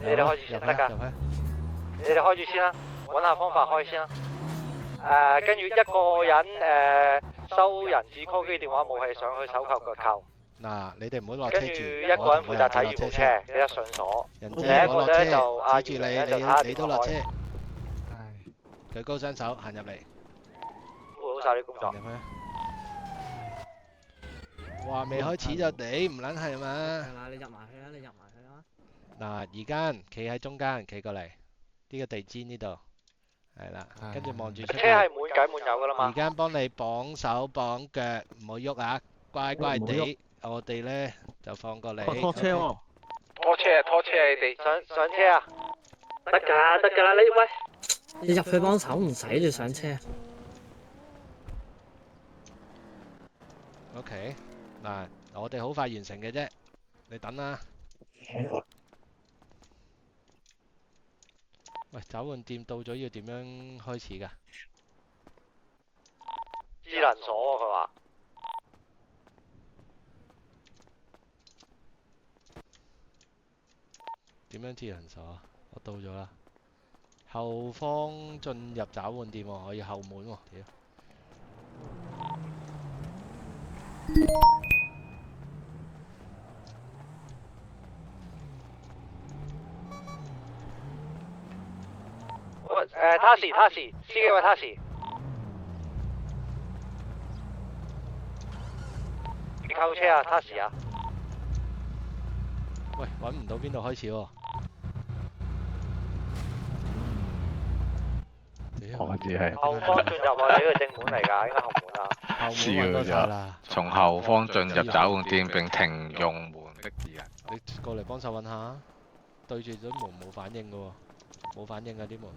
你哋開住先得㗎。你哋開住先啦，揾下方法開先啦。跟住一個人收人質 call 機電話武器上去手扣腳扣。嗱，你哋唔好落車住。跟住一個人負責睇住部車，記得上鎖。人另一個咧就阿指住你，你都落車。舉高雙手行入嚟。做好晒啲工作。入去。話未開始就你唔撚係嘛？係嘛？你入埋去啦，你入埋去啦。嗱，而家企喺中間，企過嚟呢個地氈呢度，係啦，跟住望住出邊。車係滿計滿油噶啦嘛。而家幫你綁手綁腳，唔好喐啊，乖乖地。我哋咧就放過嚟。拖車喎。拖車啊！你哋上車啊！得㗎啦，你喂。你入去幫手唔使住上車。OK，嗱，我哋好快完成嘅啫，你等啦。喂，找換店到咗要點樣開始㗎？智能鎖喎，佢話。點樣智能鎖啊？我到咗啦。後方進入找換店喎，我要後門喎，屌！Taxi，司機位 Taxi。你扣車啊，Taxi 啊。喂，揾唔到邊度開始喎？我知係。後方進入我哋呢個正門嚟㗎，應該後門啊。後門揾到啦。從後方進入找換店並停用門的指引。你過嚟幫手揾下，對住咗門冇反應㗎喎，冇反應㗎啲門。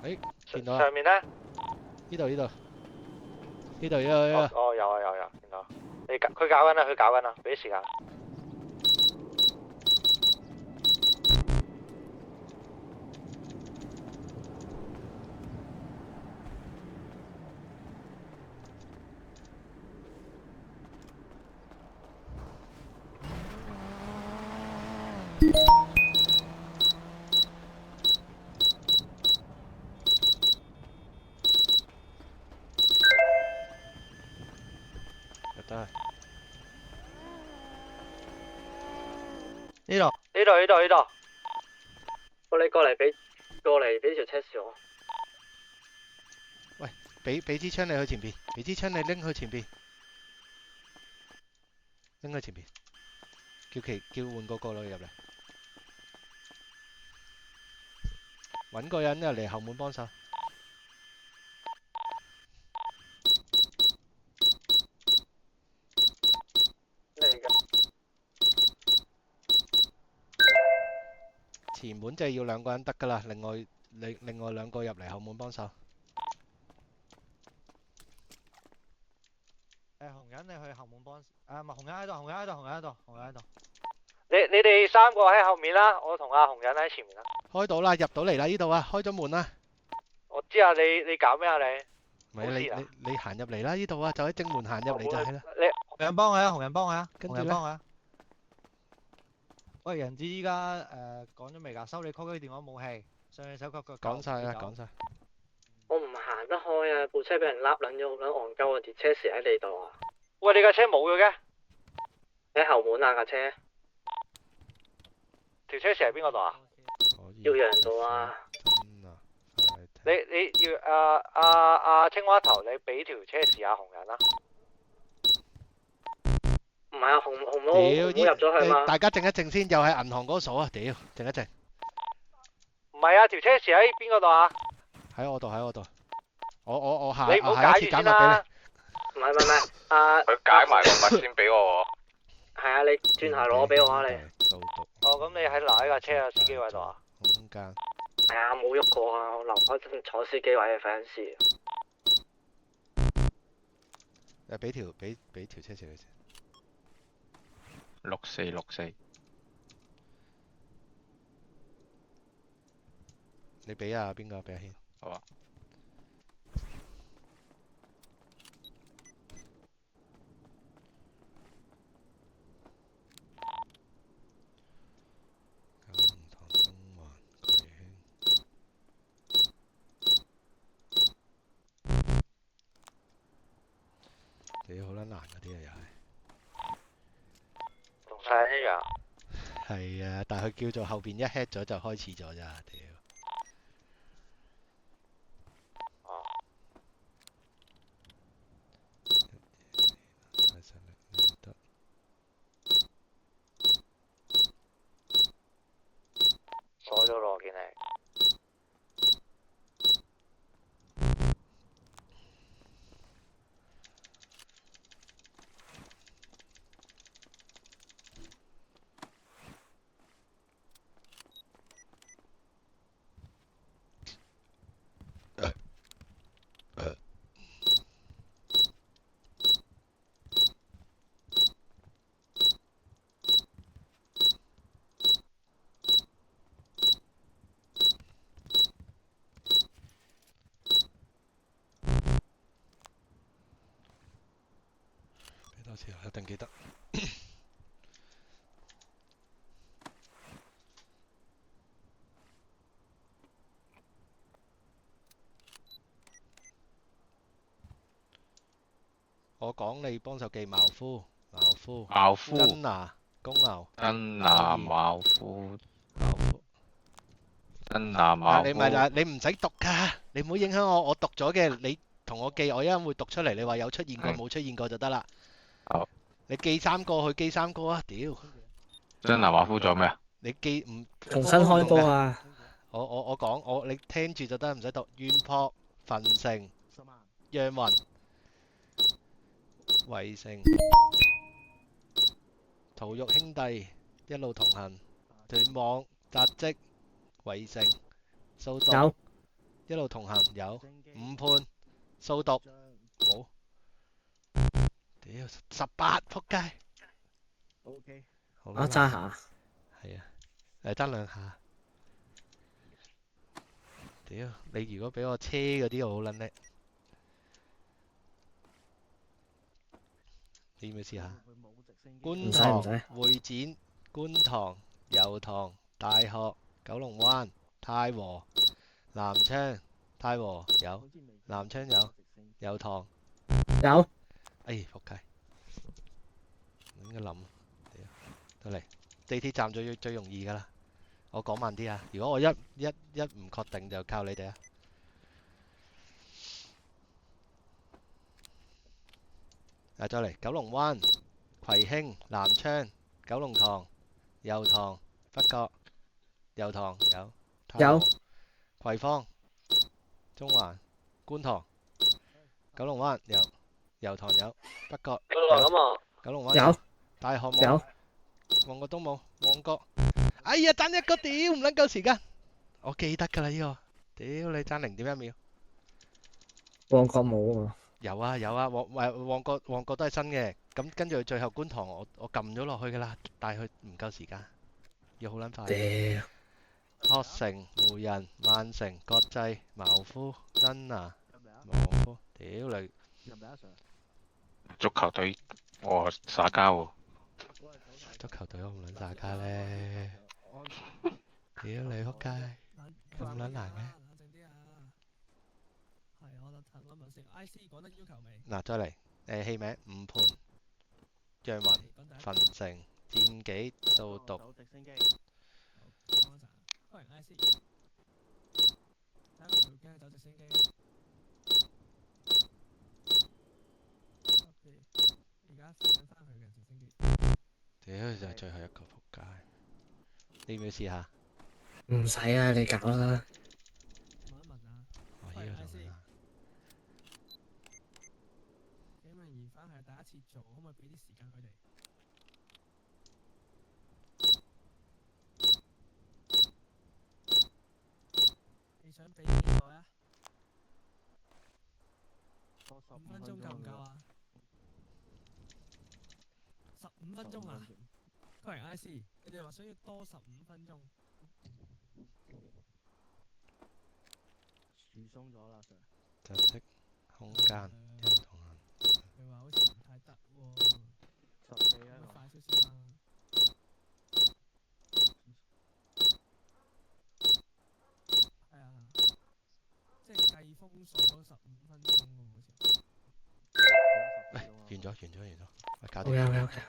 誒，見到啦。上面咧？呢度。哦，有，見到。佢搞緊啦，俾啲時間。呢度。你過嚟俾條車匙我。喂，俾支槍你去前邊，俾支槍你拎去前邊，叫換個過女入嚟，揾個人入嚟後門幫手。前門就係要兩個人得㗎啦，另外兩個入嚟後門幫手。紅人你去後門幫，唔係紅人喺度。你哋三個喺後面啦，我同阿紅人喺前面啦。開到啦，入到嚟啦，呢度啊，開咗門啦。我知啊，你搞咩啊你？唔係你行入嚟啦，呢度啊，就喺正門行入嚟就係啦。紅人幫佢啊，跟住咧。喂，人質依家講咗未㗎？收你 call 機電話武器，上你手腳腳。講晒啦，講晒。我唔行得開啊！部車俾人笠撚咗，好撚戇鳩啊！條車匙喺你度啊！喂，你架車冇嘅嘅？喺後門啊架車。條車匙喺邊個度啊？要讓到啊！你要青蛙頭，你俾條車匙阿紅人啦。唔係啊，紅佬入咗去嘛？大家靜一靜先，又係銀行嗰個鎖啊！屌，靜一靜。唔係啊，條車匙喺邊個度啊？喺我度。我下你唔好一次解密俾你。唔係，佢解埋個密先俾我。係啊，你轉下攞俾我啊你。哦，咁你喺哪一架車啊？司機位度啊？空間。係啊，冇喐過啊，我留開坐司機位嘅費事。俾條車匙你先。6464。你俾啊邊個？俾阿軒。好啊。啲啊又係。同晒人一樣。係啊，但係佢叫做後邊一 hit 咗就開始咗咋，屌！哦。得鎖咗咯，我見你。俾多次啊，一定記得。我講你幫手記茅夫、茅夫、真拿、公牛、真拿、茅夫、茅夫。真拿、啊！茅夫。你唔係啦，你唔使讀㗎，你唔好影響我。我讀咗嘅，你同我記，我一陣會讀出嚟。你話有出現過冇出現過就得啦。好。你記3個，去記3個啊！屌！真拿、茅夫做咩啊？你記唔重新開波啊！我講你聽住就得，唔使讀。怨泊、焚城、讓雲、圍城、屠戮兄弟一路同行、斷網、紮職、圍城、掃毒有一路同行有。五判、掃毒冇。屌18仆街。OK，好我揸下。係啊，爭2下。屌你如果俾我車嗰啲，我好撚叻。你要唔要試下？觀塘、唔使會展、觀塘、油塘、大學、九龍灣、太和、南昌、太和有，南昌有，油塘有。哎仆街，應該諗，屌得嚟，地鐵站最容易㗎啦。我講慢啲啊，如果我一唔確定就靠你哋啊。再嚟九龍灣、葵興、南昌、九龍塘、油塘、北角、油塘有，有。葵芳、中環、觀塘、九龍灣有，油塘有，北角有，九龍灣有。大學冇，有。旺角都冇，旺角，哎呀爭一個屌唔撚夠時間，我記得㗎啦呢個，屌你爭0.1秒。旺角冇啊。有啊有啊，旺角都係新嘅，咁跟住最後觀塘我撳咗落去㗎啦，但係佢唔夠時間，要好撚快。屌。學城、湖人、曼城、國際、茅夫、真拿、茅夫，屌你！足球隊我撒交喎。足球隊我唔撚撒家咧，屌你仆街，咁撚難嘅。嗱，再嚟戲名5判、讓雲、焚城、戰紀、掃毒。屌就係最後一個仆街，你要唔要試下？唔使啊，你搞啦。我呢個做咩啊？5分鐘夠唔夠啊？15分鐘啊？佢係 IC，你哋話想要多15分鐘。樹鬆咗啦，Sir。窒息空間一路同行。你話好似唔太得喎。14啊，快少少啊。係啊，即係計封鎖15分鐘喎，好似。喂，搞掂 OK 咗， OK OK。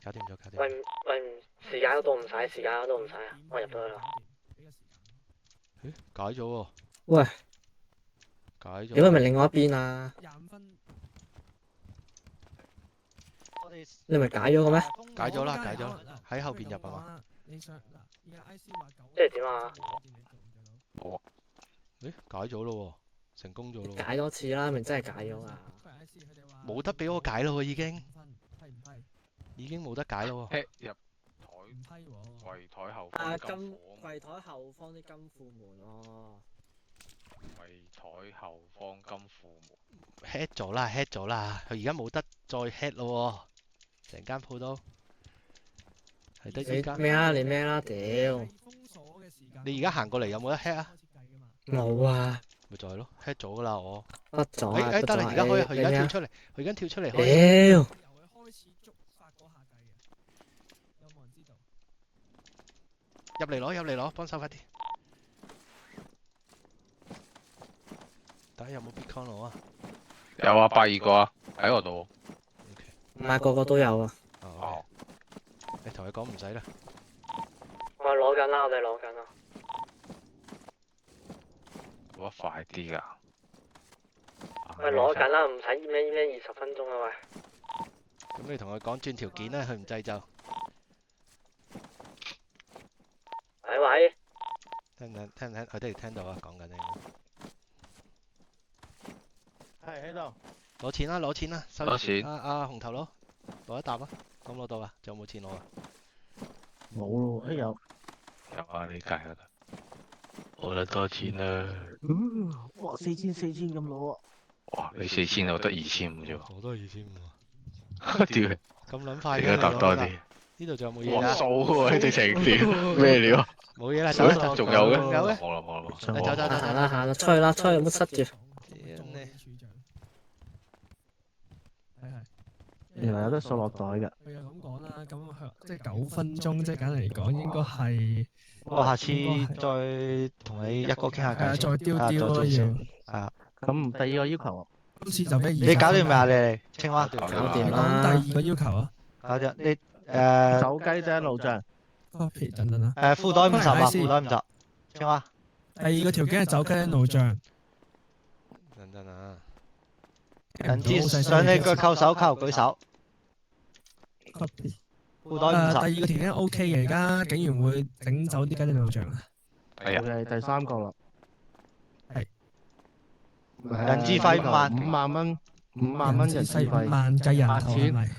搞掂咗，搞掂喂咗。喂，時間都唔使，時間都唔使啊！我入到去啦。咦，解咗喎，喂，解咗。屌係咪另外一邊啊？我哋你咪解咗嘅咩？解咗啦，解咗啦，喺後邊入啊嘛。即係點啊？咦，解咗咯喎，成功咗咯喎。解多次啦，咪真係解咗啊！冇得俾我解咯喎，已經冇得解咯喎。吃入台櫃台後啊，方金金庫啊嘛，櫃台後方啲金庫門哦。櫃台後方金庫門。 head 咗啦，head 咗啦，佢而家冇得再 head 咯喎，成間鋪都係得依間。你咩啊？你咩啦？屌！你而家行過嚟有冇得 head 啊？冇啊！咪就係咯，head 咗噶啦我。不咗啊！誒得啦，而家可以，佢而家跳出嚟，佢而家跳出嚟可以。屌！入嚟攞，幫手快啲。睇下有冇 Bitcoin 攞啊？有啊，82個啊，喺我度。唔係個個都有啊！哦，你同佢講唔使啦。我哋攞緊啦，我哋攞緊啦。攞得快啲㗎。喂，攞緊啦，唔使咩20分鐘啊喂！咁你同佢講轉條件啦，佢唔制就。喂，聽唔聽？佢哋聽到啊，講緊你。係喺度。攞錢啦，收攞錢紅頭佬，攞一沓啊，攞唔攞到啊？仲有冇錢攞啊？冇咯，有。有啊，你計啦。攞得多錢啦。哇，4000咁攞啊！哇，你4000我得2500啫喎。我都係2500屌，咁撚快應該搭多啲。呢度仲有冇嘢哇，啊？數喎，直情屌咩料？冇嘢啦，走啦，仲有嘅？仲有嘅。冇啦。走，行啦，出去啦，出去唔好塞住。原來有得掃落袋㗎。佢又咁講啦，咁即係9分鐘，即係簡單嚟講，應該係我下次再同你一個傾下偈。再雕咯要。咁第二個要求，今次就俾你搞掂未啊？你青蛙搞掂講啦。第2個要求啊搞掂。你走雞啫路障。 ，copy 等等啦。褲袋50啊，褲袋50。青蛙。第2個條件係走雞路障。等啊，人之想你腳扣手扣舉手。 copy。褲袋50。第2個條件 OK 嘅，而家警員會整走啲雞路障啊。係啊。係第3個啦。係。人質費5萬蚊，5萬蚊人質費。 5萬計人頭係咪？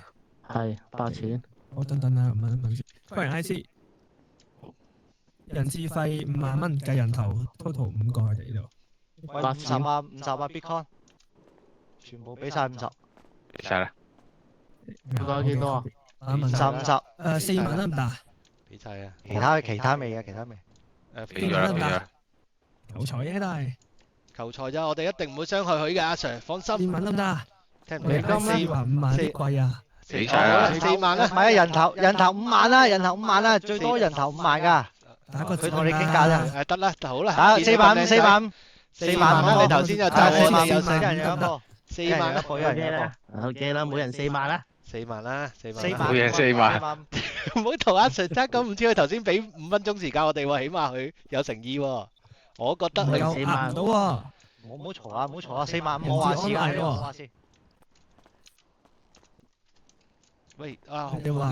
係8錢。我等啦，問住。歡迎 IC。人質費5萬蚊計人頭 ，total 5個佢哋呢度。 50啊，50啊 Bitcoin，全部俾晒50。俾晒啦。褲袋幾多啊50。 4萬得唔得？俾晒啊。其他未嘅，其他未。俾咗啦，俾咗啦。有彩嘅都係。求財咋，我哋一定唔會傷害佢嘅，阿 Sir，放心。 4萬得唔得？聽唔我哋聽？ 4萬5萬啲貴啊！俾晒啦。 4萬啦。唔係啊，人頭5萬啦，人頭5萬啦，最多人頭5萬㗎。打個佢同你傾價啫。得啦，好啦。打4萬5，4萬5。 4萬啦，你頭先就4萬5，有一人有一個。 4萬啦，一人有一個。OK 啦，每人4萬啦。 4萬啦，4萬。4萬每人4萬。唔好同阿 Sir 爭咁，唔知佢頭先俾5分鐘時間我哋喎，起碼佢有誠意喎。我覺得唔你夠壓唔到喎。唔好嘈啊，唔好嘈啊，4萬5我話事㗎，我話事。喂啊，你話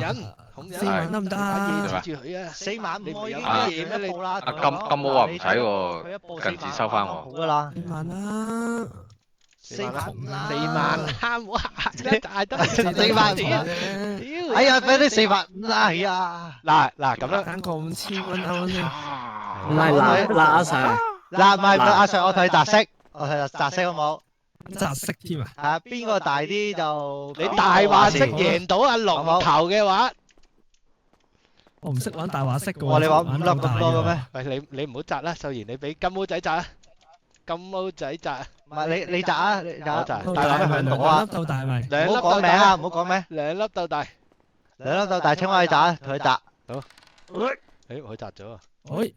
紅4萬得唔得啊？嘢指住佢啊4萬5我已經啊驗一步啦。阿金毛話唔使喎，近時收翻好我。㗎啦。 4萬啦。 4萬窮啦4萬啦，唔好嚇得大得。 4萬屌！哎呀，俾啲4萬5啦，哎呀。嗱咁樣。揀個5000蚊啱先。唔係嗱阿 Sir，嗱，唔係阿 Sir，我同你擲色，我同你擲色好冇？擲色添啊！係啊，邊個大啲就你大話識贏到阿龍頭嘅話，我唔識玩大話骰嘅喎。哇！你玩5粒咁多嘅咩？喂你唔好擲啦，秀賢你俾金毛仔擲啊，金毛仔擲啊，唔係你擲啊，你擲啊。我擲大話咪我啊兩粒鬥大咪。兩粒唔好講名啊，唔好講名。兩粒鬥大，兩粒鬥大青蛙你擲啊，同佢擲。誒佢擲咗啊，喂，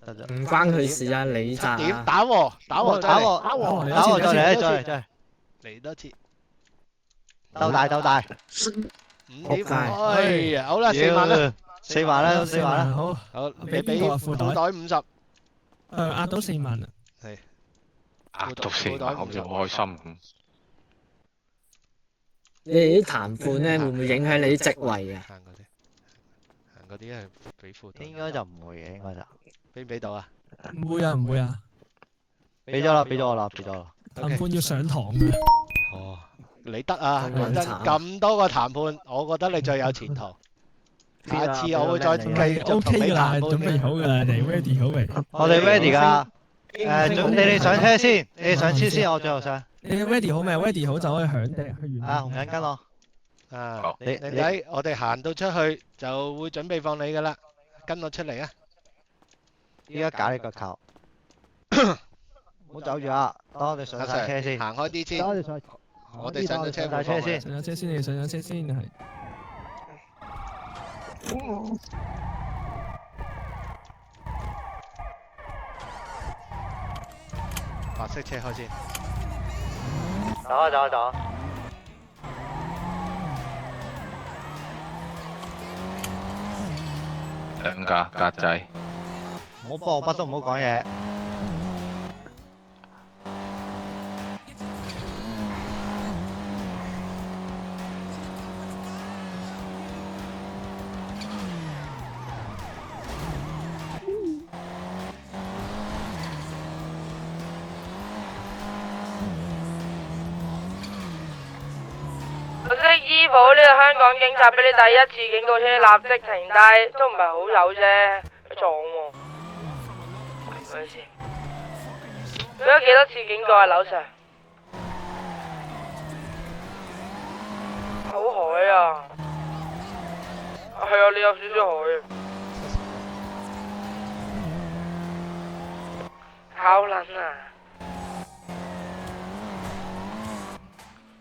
唔關佢事啊，你咋？點打喎再嚟打喎，再嚟，再嚟。嚟多次，鬥大鬥大， 5點，仆街哎呀，好啦，4萬啦， 4萬啦， 4 4萬啦，好，好，你俾俾邊個啊褲袋褲袋50，壓到4萬啊！壓到4萬，好似好開心咁。你哋啲談判咧會唔會影響你啲職位啊？行嗰啲係俾褲袋，應該就唔會嘅，應該就俾唔俾到啊？唔會啊，唔會啊！俾咗啦，俾咗我啦，俾咗啦。談判要上堂嘅，哦，你得啊，咁講真，慘咁多個談判，我覺得你最有前途。下次我會再繼續同 OK 㗎啦，你談判準備好㗎啦，你 ready 好未？我哋 ready 㗎。你哋上車先，你哋上車先，我最後上。你 ready 好未？ready 好就可以響笛去完。紅人跟我。啊好，你睇，我哋行到出去就會準備放你㗎啦，跟我出嚟啊！依家搞你腳球。唔好走住啊！等我哋上晒車先。行開啲先，我哋上咗車上車先。上咗車先，你上咗車先係。白色車開先。走啊走啊走啊！兩架格仔，唔好幫我筆都唔好講嘢。綠色衣服呢個香港警察俾你第一次警告車立即停低，都唔係好友啫，撞喎。咪先？俾咗幾多次警告啊，劉 Sir？好海啊！係啊，你有少少海。考撚啊！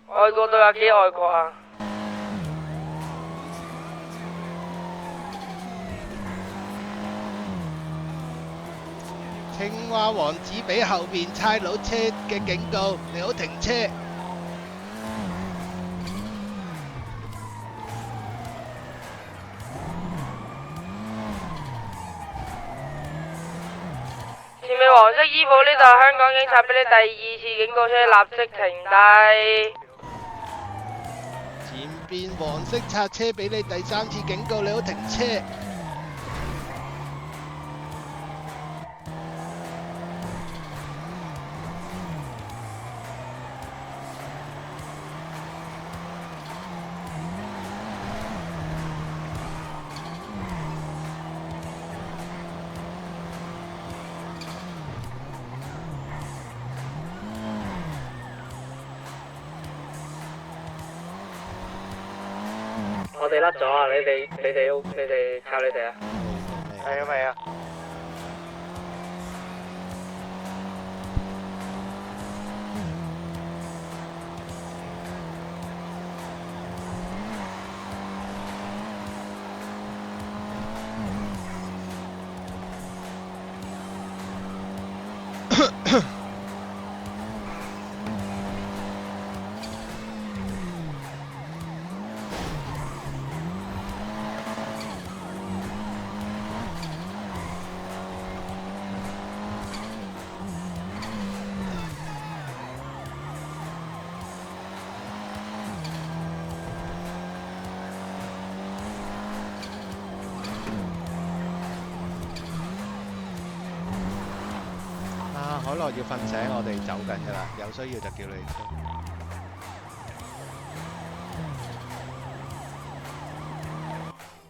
外國對有幾愛國啊？青蛙王子俾後邊差佬車嘅警告，你好停車。前面黃色衣服呢度香港警察俾你第二次警告車立即停低。前邊黃色拆車俾你第3次警告，你好停車。我哋甩咗啊！你哋靠你哋啊！係啊未啊？可樂要瞓醒，我哋走緊㗎啦，有需要就叫你出。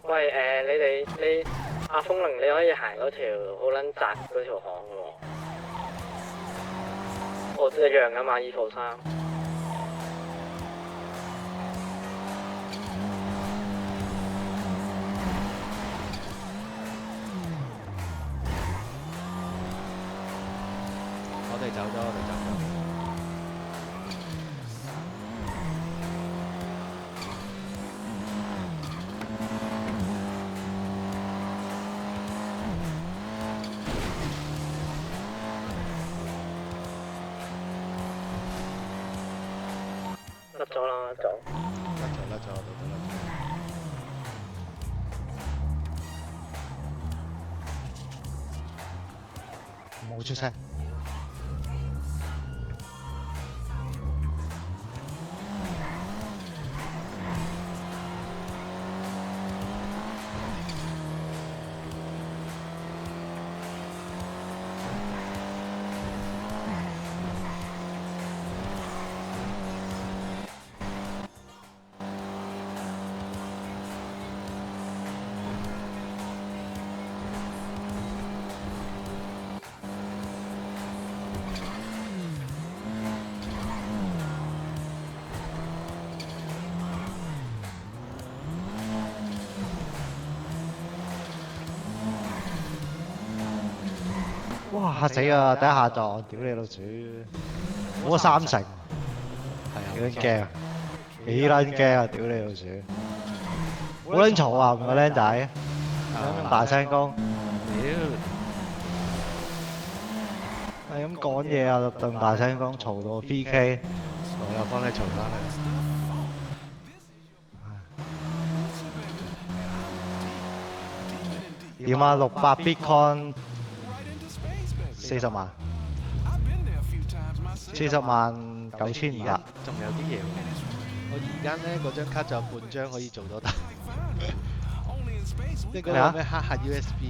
喂，你阿風鈴，你可以行嗰條好撚窄嗰條巷嘅喎。我一樣噶嘛，衣服衫。我哋走咗，我哋走咗。甩咗啦，甩咗。我度得啦。冇出聲。哇！嚇死啊！第一下撞，屌你老鼠，冇咗3成，係啊，幾撚驚啊！幾撚驚啊！屌你老鼠，好撚嘈啊！個僆仔，咁大聲公，屌！係咁講嘢啊！咁大聲公，嘈到 PK。我又幫你嘈翻佢。點啊？600 Bitcoin 40萬，40萬9500。仲有啲嘢喎。我而家咧嗰張卡仲有半張可以做到，但係嗰個咩黑客 USB